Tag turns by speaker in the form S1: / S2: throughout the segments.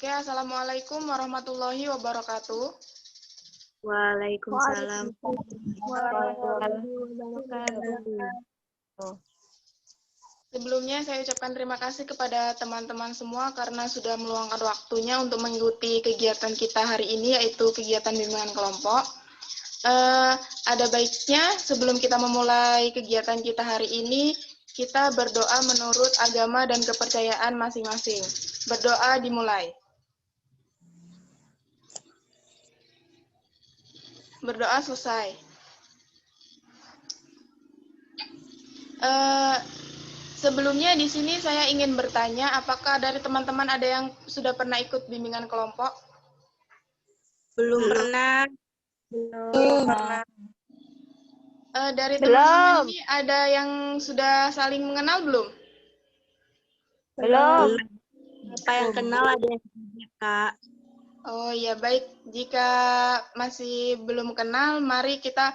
S1: Assalamualaikum warahmatullahi wabarakatuh.
S2: Waalaikumsalam.
S3: Warahmatullahi wabarakatuh.
S1: Sebelumnya saya ucapkan terima kasih kepada teman-teman semua karena sudah meluangkan waktunya untuk mengikuti kegiatan kita hari ini, yaitu kegiatan bimbingan kelompok. Ada baiknya sebelum kita memulai kegiatan kita hari ini, kita berdoa menurut agama dan kepercayaan masing-masing. Berdoa dimulai. Berdoa selesai. Sebelumnya di sini saya ingin bertanya, apakah dari teman-teman ada yang sudah pernah ikut bimbingan kelompok?
S2: Belum pernah.
S1: Dari teman-teman ini ada yang sudah saling mengenal belum?
S2: Belum. Apa yang kenal ada yang tidak, Kak.
S1: Oh ya, baik. Jika masih belum kenal, mari kita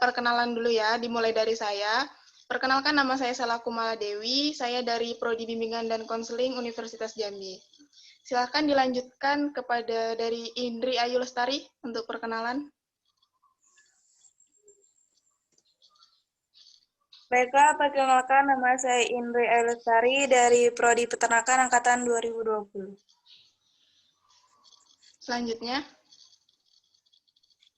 S1: perkenalan dulu ya, dimulai dari saya. Perkenalkan, nama saya Salakumala Dewi, saya dari Prodi Bimbingan dan Konseling Universitas Jambi. Silakan dilanjutkan kepada dari Indri Ayu Lestari untuk perkenalan.
S3: Baiklah, perkenalkan nama saya Indri Ayu Lestari dari Prodi Peternakan Angkatan 2020.
S1: Selanjutnya.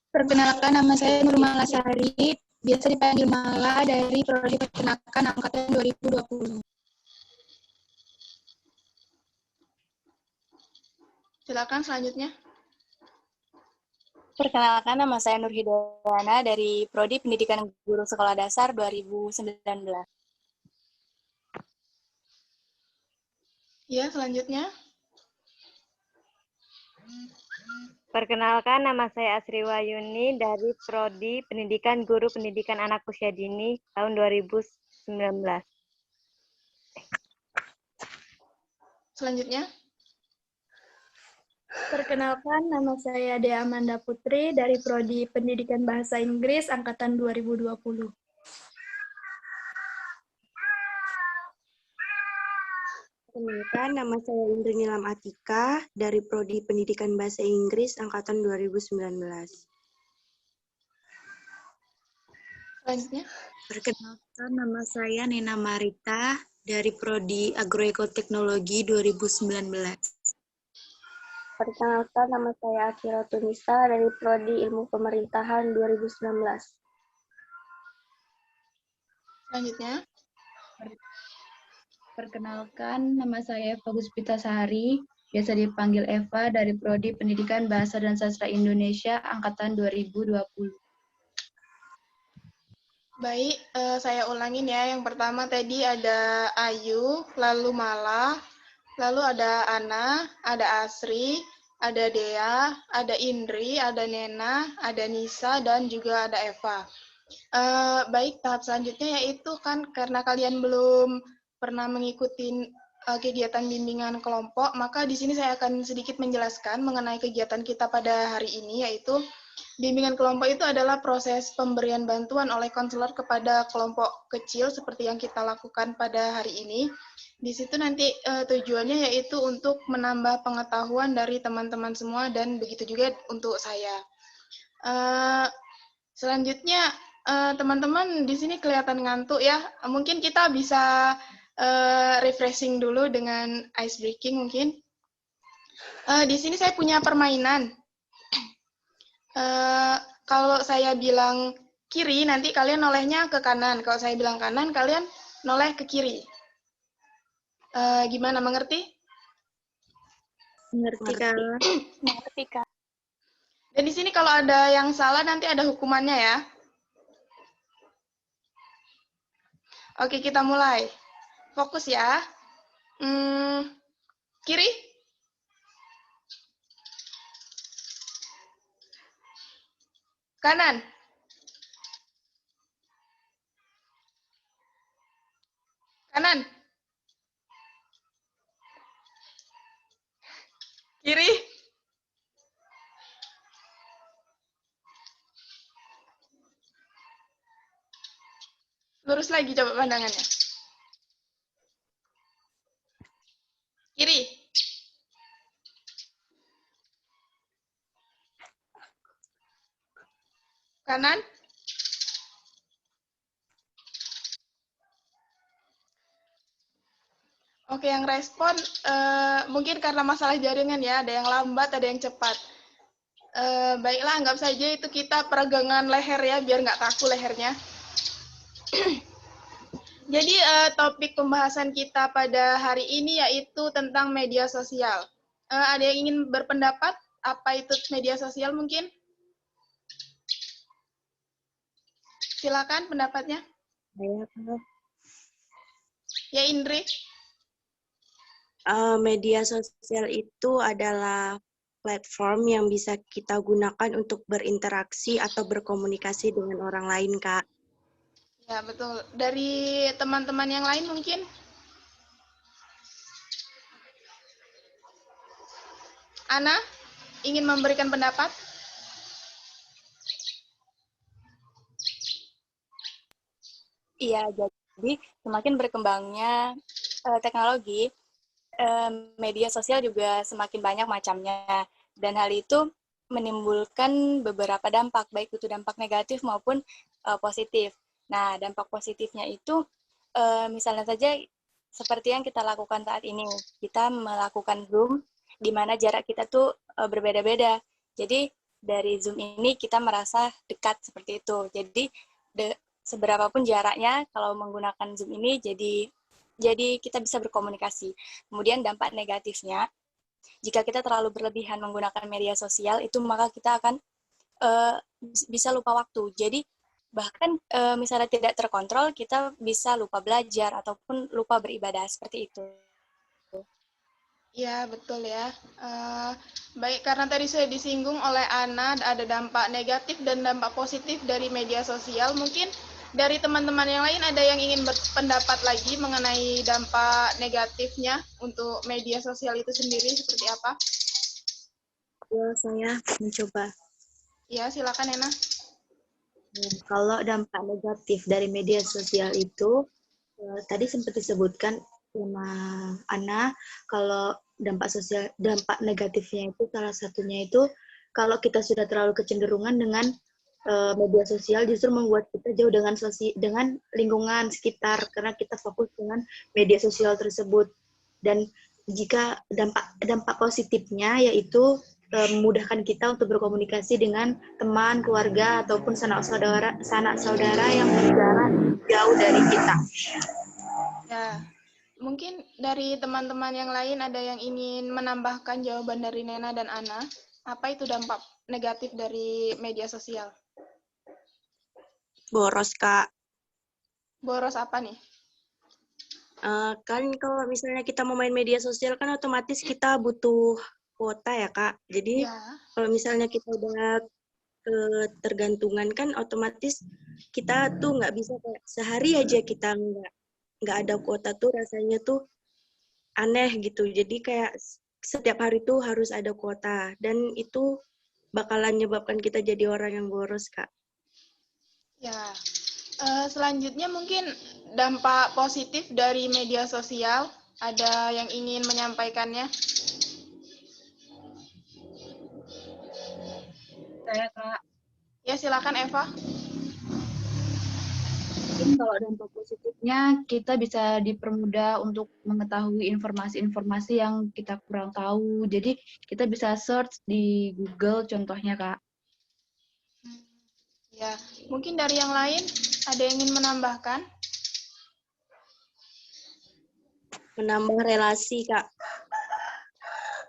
S4: Perkenalkan, nama saya Nurmala Sari, biasa dipanggil Mala, dari Prodi Peternakan Angkatan 2020.
S1: Silakan selanjutnya.
S5: Perkenalkan, nama saya Nur Hidayana dari Prodi Pendidikan Guru Sekolah Dasar 2019.
S1: Ya, selanjutnya.
S2: Perkenalkan, nama saya Asri Wayuni dari Prodi Pendidikan Guru Pendidikan Anak Usia Dini tahun 2019.
S1: Selanjutnya.
S4: Perkenalkan, nama saya Dea Amanda Putri dari Prodi Pendidikan Bahasa Inggris Angkatan 2020.
S6: Perkenalkan, nama saya Indri Nilam Atika dari Prodi Pendidikan Bahasa Inggris Angkatan 2019.
S1: Selanjutnya.
S6: Perkenalkan, nama saya Nena Marita dari Prodi Agroekoteknologi 2019.
S7: Perkenalkan, nama saya Akira Tunisa dari Prodi Ilmu Pemerintahan 2019.
S1: Selanjutnya.
S8: Perkenalkan, nama saya Eva Guspita Sahari, biasa dipanggil Eva dari Prodi Pendidikan Bahasa dan Sastra Indonesia Angkatan 2020.
S1: Baik, saya ulangin ya. Yang pertama tadi ada Ayu, lalu Mala, lalu ada Ana, ada Asri, ada Dea, ada Indri, ada Nena, ada Nisa, dan juga ada Eva. Baik, tahap selanjutnya yaitu kan karena kalian belum pernah mengikuti kegiatan bimbingan kelompok, maka di sini saya akan sedikit menjelaskan mengenai kegiatan kita pada hari ini, yaitu bimbingan kelompok itu adalah proses pemberian bantuan oleh konselor kepada kelompok kecil seperti yang kita lakukan pada hari ini. Di situ nanti tujuannya yaitu untuk menambah pengetahuan dari teman-teman semua dan begitu juga untuk saya. Selanjutnya, teman-teman di sini kelihatan ngantuk ya. Mungkin kita bisa refreshing dulu dengan ice breaking mungkin. Di sini saya punya permainan. Kalau saya bilang kiri, nanti kalian nolehnya ke kanan. Kalau saya bilang kanan, kalian noleh ke kiri. Gimana, mengerti?
S6: Mengerti, Kak.
S5: Mengerti, Kak.
S1: Dan di sini kalau ada yang salah, nanti ada hukumannya ya. Oke, kita mulai. Fokus ya. Kiri. Kanan. Kanan. Kiri. Lurus lagi coba pandangannya. Kiri. Kanan? Oke, yang respon mungkin karena masalah jaringan ya, ada yang lambat, ada yang cepat. Baiklah, anggap saja itu kita peregangan leher ya, biar nggak kaku lehernya. Jadi topik pembahasan kita pada hari ini yaitu tentang media sosial. Ada yang ingin berpendapat? Apa itu media sosial mungkin? Silakan pendapatnya. Ya, Indri.
S6: Media sosial itu adalah platform yang bisa kita gunakan untuk berinteraksi atau berkomunikasi dengan orang lain, Kak.
S1: Ya, betul. Dari teman-teman yang lain mungkin? Ana, ingin memberikan pendapat?
S5: Iya, jadi semakin berkembangnya teknologi, media sosial juga semakin banyak macamnya. Dan hal itu menimbulkan beberapa dampak, baik itu dampak negatif maupun positif. Nah, dampak positifnya itu misalnya saja seperti yang kita lakukan saat ini. Kita melakukan Zoom, di mana jarak kita tuh berbeda-beda. Jadi, dari Zoom ini kita merasa dekat seperti itu. Jadi, seberapapun jaraknya, kalau menggunakan Zoom ini, jadi kita bisa berkomunikasi. Kemudian dampak negatifnya, jika kita terlalu berlebihan menggunakan media sosial, itu maka kita akan bisa lupa waktu. Jadi bahkan misalnya tidak terkontrol, kita bisa lupa belajar ataupun lupa beribadah seperti itu.
S1: Ya, betul ya. Baik, karena tadi sudah disinggung oleh Ana, ada dampak negatif dan dampak positif dari media sosial. Mungkin dari teman-teman yang lain ada yang ingin berpendapat lagi mengenai dampak negatifnya untuk media sosial itu sendiri seperti apa?
S6: Ya, saya mencoba.
S1: Ya, silakan Ena.
S9: Kalau dampak negatif dari media sosial itu, tadi sempat disebutkan sama Ana, kalau dampak negatifnya itu salah satunya itu kalau kita sudah terlalu kecenderungan dengan media sosial justru membuat kita jauh dengan lingkungan sekitar karena kita fokus dengan media sosial tersebut. Dan jika dampak positifnya yaitu memudahkan kita untuk berkomunikasi dengan teman, keluarga ataupun sanak saudara yang berjarak jauh dari kita.
S1: Ya, mungkin dari teman-teman yang lain ada yang ingin menambahkan jawaban dari Nena dan Ana. Apa itu dampak negatif dari media sosial?
S6: Boros, Kak.
S1: Boros apa nih?
S6: Kan kalau misalnya kita mau main media sosial kan otomatis kita butuh kuota ya, Kak. Jadi kalau misalnya kita udah ketergantungan kan otomatis kita tuh nggak bisa kayak sehari aja kita nggak ada kuota tuh rasanya tuh aneh gitu. Jadi kayak setiap hari tuh harus ada kuota dan itu bakalan menyebabkan kita jadi orang yang boros, Kak.
S1: Ya, selanjutnya mungkin dampak positif dari media sosial. Ada yang ingin menyampaikannya?
S8: Saya, Kak.
S1: Ya, silakan Eva.
S8: Mungkin kalau dampak positifnya, kita bisa dipermudah untuk mengetahui informasi-informasi yang kita kurang tahu. Jadi, kita bisa search di Google contohnya, Kak.
S1: Ya, mungkin dari yang lain ada yang ingin menambahkan?
S6: Menambah relasi, Kak.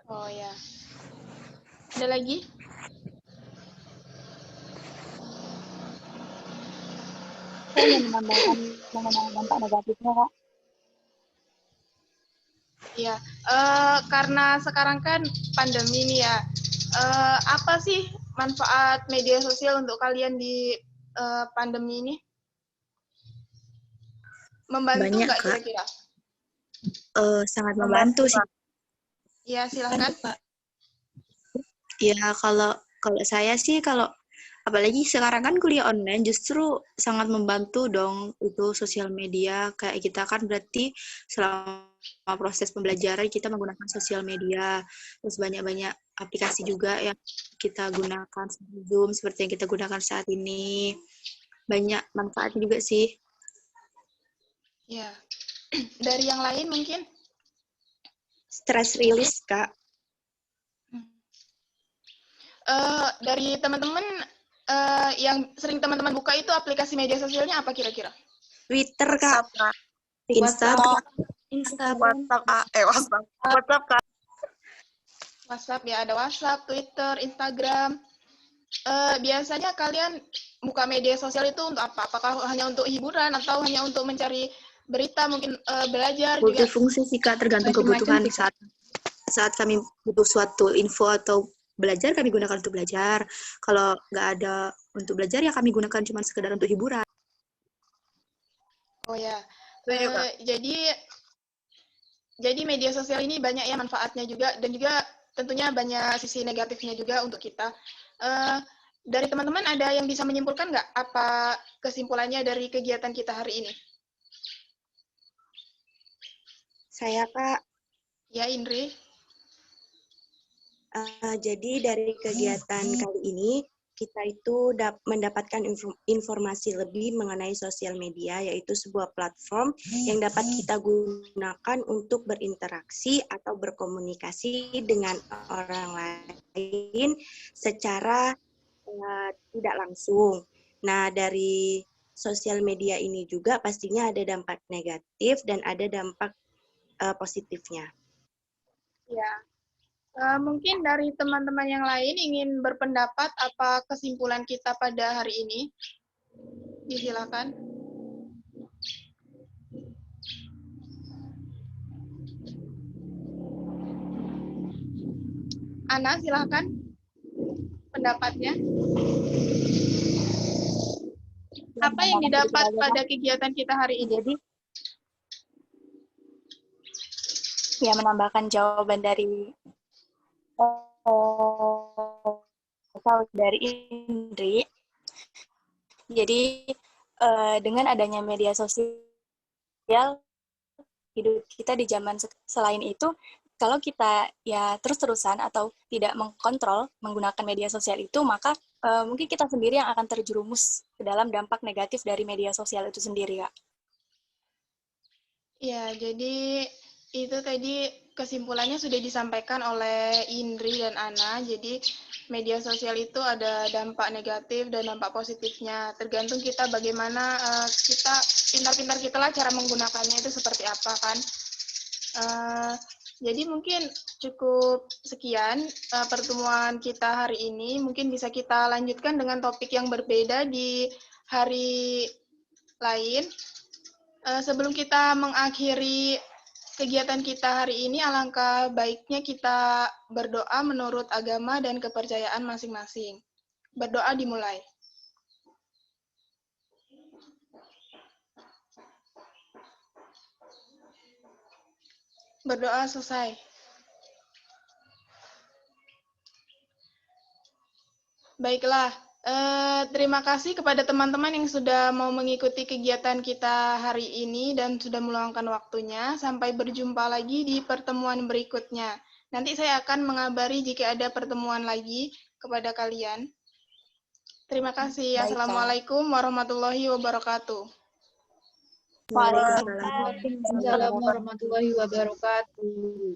S1: Oh ya. Ada lagi?
S5: Saya ingin menambahkan mengenai dampak negatifnya, Kak.
S1: Iya, karena sekarang kan pandemi nih ya. Apa sih manfaat media sosial untuk kalian di pandemi ini? Membantu nggak kira-kira?
S9: Sangat membantu sih.
S1: Iya, silakan.
S9: Ya, kalau saya sih apalagi sekarang kan kuliah online justru sangat membantu dong itu sosial media. Kayak kita kan berarti selama proses pembelajaran kita menggunakan sosial media. Terus banyak-banyak aplikasi juga yang kita gunakan Zoom seperti yang kita gunakan saat ini. Banyak manfaatnya juga sih.
S1: Ya. Dari yang lain mungkin?
S6: Stress release, Kak.
S1: Dari teman-teman yang sering teman-teman buka itu aplikasi media sosialnya apa kira-kira?
S6: Twitter, Kak.
S3: Instagram. WhatsApp, Kak.
S1: WhatsApp ya, ada WhatsApp, Twitter, Instagram. Biasanya kalian buka media sosial itu untuk apa? Apakah hanya untuk hiburan atau hanya untuk mencari berita, mungkin belajar juga?
S9: Multifungsi sih Kak, tergantung kebutuhan. Saat kami butuh suatu info atau belajar, kami gunakan untuk belajar. Kalau nggak ada untuk belajar, ya kami gunakan cuma sekedar untuk hiburan.
S1: Oh ya, jadi media sosial ini banyak ya manfaatnya juga, dan juga tentunya banyak sisi negatifnya juga untuk kita. Dari teman-teman ada yang bisa menyimpulkan nggak apa kesimpulannya dari kegiatan kita hari ini?
S6: Saya, Kak.
S1: Ya, Indri.
S6: Jadi dari kegiatan kali ini, kita itu mendapatkan informasi lebih mengenai sosial media, yaitu sebuah platform yang dapat kita gunakan untuk berinteraksi atau berkomunikasi dengan orang lain secara tidak langsung. Nah, dari sosial media ini juga pastinya ada dampak negatif dan ada dampak positifnya.
S1: Ya. Mungkin dari teman-teman yang lain ingin berpendapat apa kesimpulan kita pada hari ini? Disilakan. Ana, silakan pendapatnya. Apa yang didapat pada kegiatan kita hari ini?
S5: Jadi, ya menambahkan jawaban dari Indri. Jadi dengan adanya media sosial, hidup kita di zaman selain itu, kalau kita ya terus-terusan atau tidak mengkontrol menggunakan media sosial itu, maka mungkin kita sendiri yang akan terjerumus ke dalam dampak negatif dari media sosial itu sendiri, Kak.
S1: Ya, jadi itu tadi kesimpulannya sudah disampaikan oleh Indri dan Ana. Jadi media sosial itu ada dampak negatif dan dampak positifnya. Tergantung kita bagaimana kita pintar-pintar kita lah cara menggunakannya itu seperti apa kan. Jadi mungkin cukup sekian pertemuan kita hari ini. Mungkin bisa kita lanjutkan dengan topik yang berbeda di hari lain. Sebelum kita mengakhiri kegiatan kita hari ini, alangkah baiknya kita berdoa menurut agama dan kepercayaan masing-masing. Berdoa dimulai. Berdoa selesai. Baiklah, terima kasih kepada teman-teman yang sudah mau mengikuti kegiatan kita hari ini dan sudah meluangkan waktunya. Sampai berjumpa lagi di pertemuan berikutnya. Nanti saya akan mengabari jika ada pertemuan lagi kepada kalian. Terima kasih.
S5: Baik,
S1: Assalamualaikum warahmatullahi wabarakatuh.
S8: Waalaikumsalam warahmatullahi wabarakatuh.